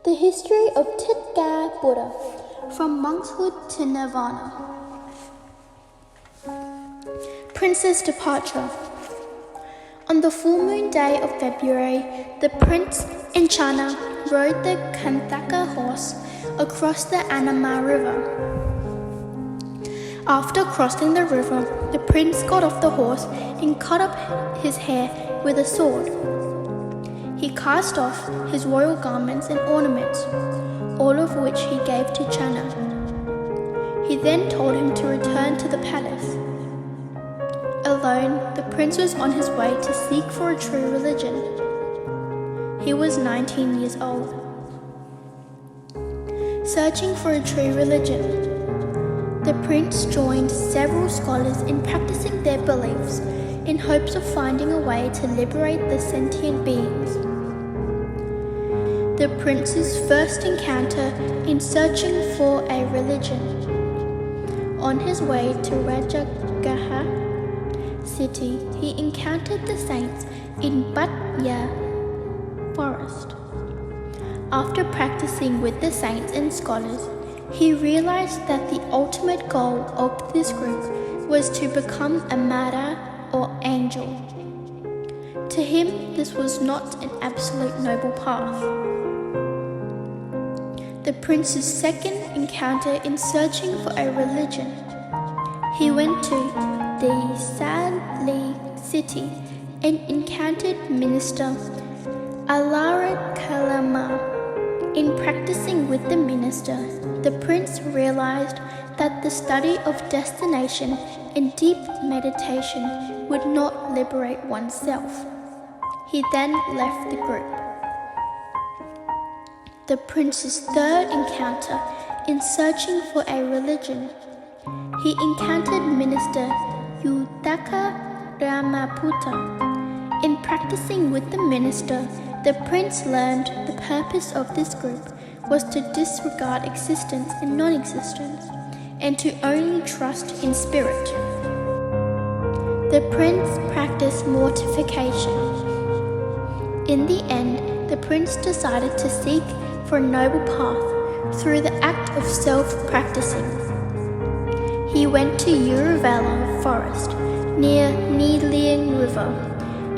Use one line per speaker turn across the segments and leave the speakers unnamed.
The history of Đếch GIA Buddha, from monkshood to nirvana. Princess departure. On the full moon day of February, the prince and Channa rode the Kanthaka horse across the Anama river. After crossing the river, the prince got off the horse and cut up his hair with a sword. He cast off his royal garments and ornaments, all of which he gave to Channa. He then told him to return to the palace. Alone, the prince was on his way to seek for a true religion. He was 19 years old. Searching for a true religion, the prince joined several scholars in practicing their beliefs in hopes of finding a way to liberate the sentient beings. The prince's first encounter in searching for a religion. On his way to Đ학 city, he encountered the saints in XUฬิt forest. After practicing with the saints and scholars, he realized that the ultimate goal of this group was to become a Mara or angel. To him, this was not an absolute noble path. The prince's second encounter in searching for a religion. He went to the Lảo city and encountered Minister Lảo. In practicing with the minister, the prince realized that the study of destination and deep meditation would not liberate oneself. He then left the group. The prince's third encounter in searching for a religion. He encountered Minister Uddaka Ramaputta. In practicing with the minister, the prince learned the purpose of this group was to disregard existence and non-existence, and to only trust in spirit. The prince practiced mortification. In the end, the prince decided to seek for a noble path through the act of self-practicing. He went to Uruvela forest near LiLiang River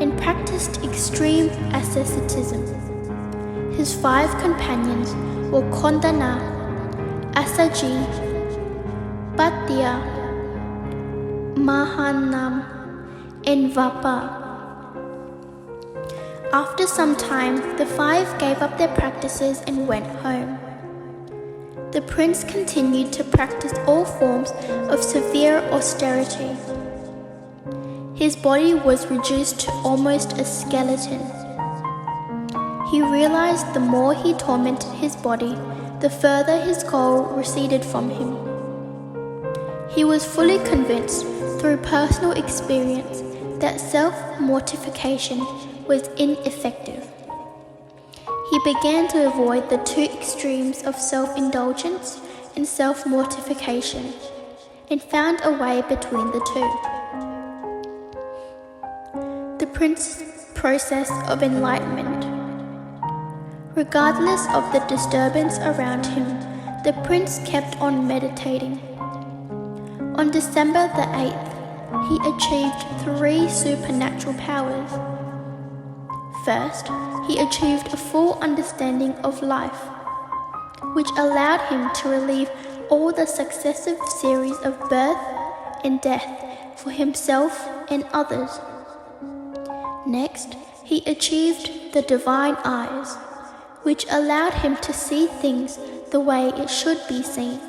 and practiced extreme asceticism. His 5 companions were Kondana, Asaji, Bhatia, Mahanam, and Vapa. After some time, the 5 gave up their practices and went home. The prince continued to practice all forms of severe austerity. His body was reduced to almost a skeleton. He realized the more he tormented his body, the further his goal receded from him. He was fully convinced through personal experience that self-mortification was ineffective. He began to avoid the 2 extremes of self-indulgence and self-mortification, and found a way between the 2. The prince's process of enlightenment. Regardless of the disturbance around him, the prince kept on meditating. On December the 8th, he achieved 3 supernatural powers. First, he achieved a full understanding of life, which allowed him to relieve all the successive series of birth and death for himself and others. Next, he achieved the divine eyes, which allowed him to see things the way it should be seen.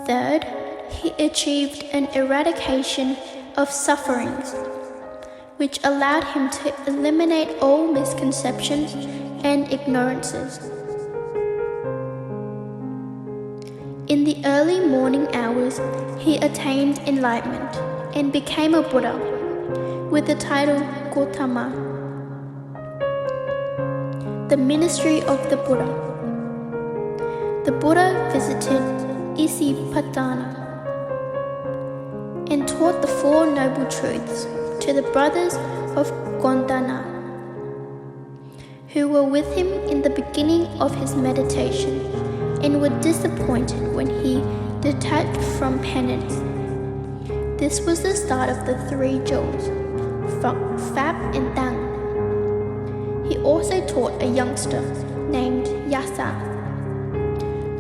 Third, he achieved an eradication of sufferings, which allowed him to eliminate all misconceptions and ignorances. In the early morning hours, he attained enlightenment and became a Buddha with the title Gautama. The ministry of the Buddha. The Buddha visited Isipatana and taught the 4 noble truths to the brothers of Gondwana, who were with him in the beginning of his meditation and were disappointed when he detached from penance. This was the start of the 3 jewels, Pháp and Tăng. He also taught a youngster named Yasa.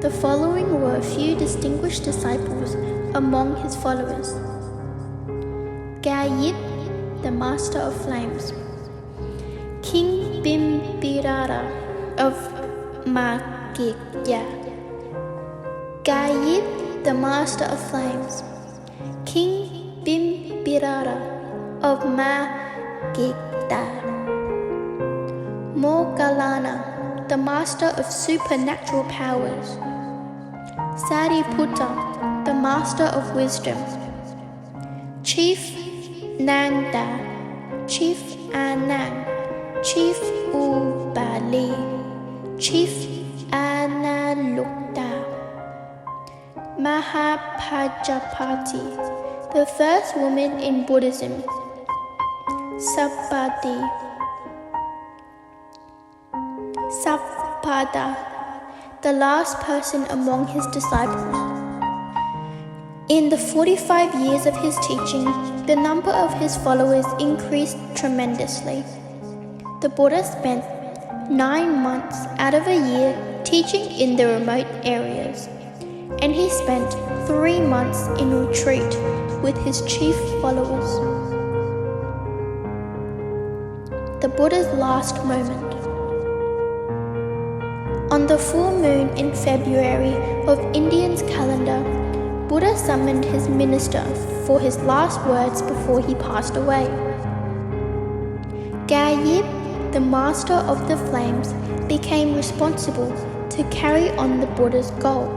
The following were a few distinguished disciples among his followers. GIA Đồn, the Master of Flames. King Bimbirara of Magya. GIA Đồn, the Master of Flames. King Bimbirara of Magya. Moggallana, the Master of Supernatural Powers. Sariputta, the Master of Wisdom. Chief Nangda, Chief Anang, Chief Ubali, Chief Analukta. Mahapajapati, the first woman in Buddhism. Sabpada, the last person among his disciples. In the 45 years of his teaching, the number of his followers increased tremendously. The Buddha spent 9 months out of a year teaching in the remote areas, and he spent 3 months in retreat with his chief followers. The Buddha's last moment. On the full moon in February of Indian's calendar, Buddha summoned his minister for his last words before he passed away. GIA ﷺ, the Master of the Flames, became responsible to carry on the Buddha's goal.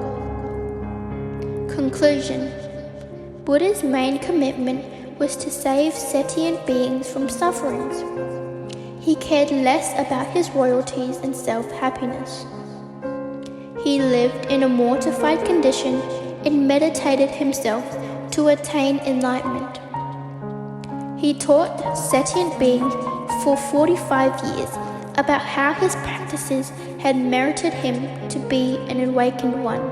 Conclusion. Buddha's main commitment was to save sentient beings from sufferings. He cared less about his royalties and self-happiness. He lived in a mortified condition and meditated himself to attain enlightenment. He taught sentient beings for 45 years about how his practices had merited him to be an awakened one.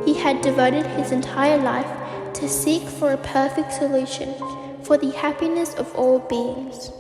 He had devoted his entire life to seek for a perfect solution for the happiness of all beings.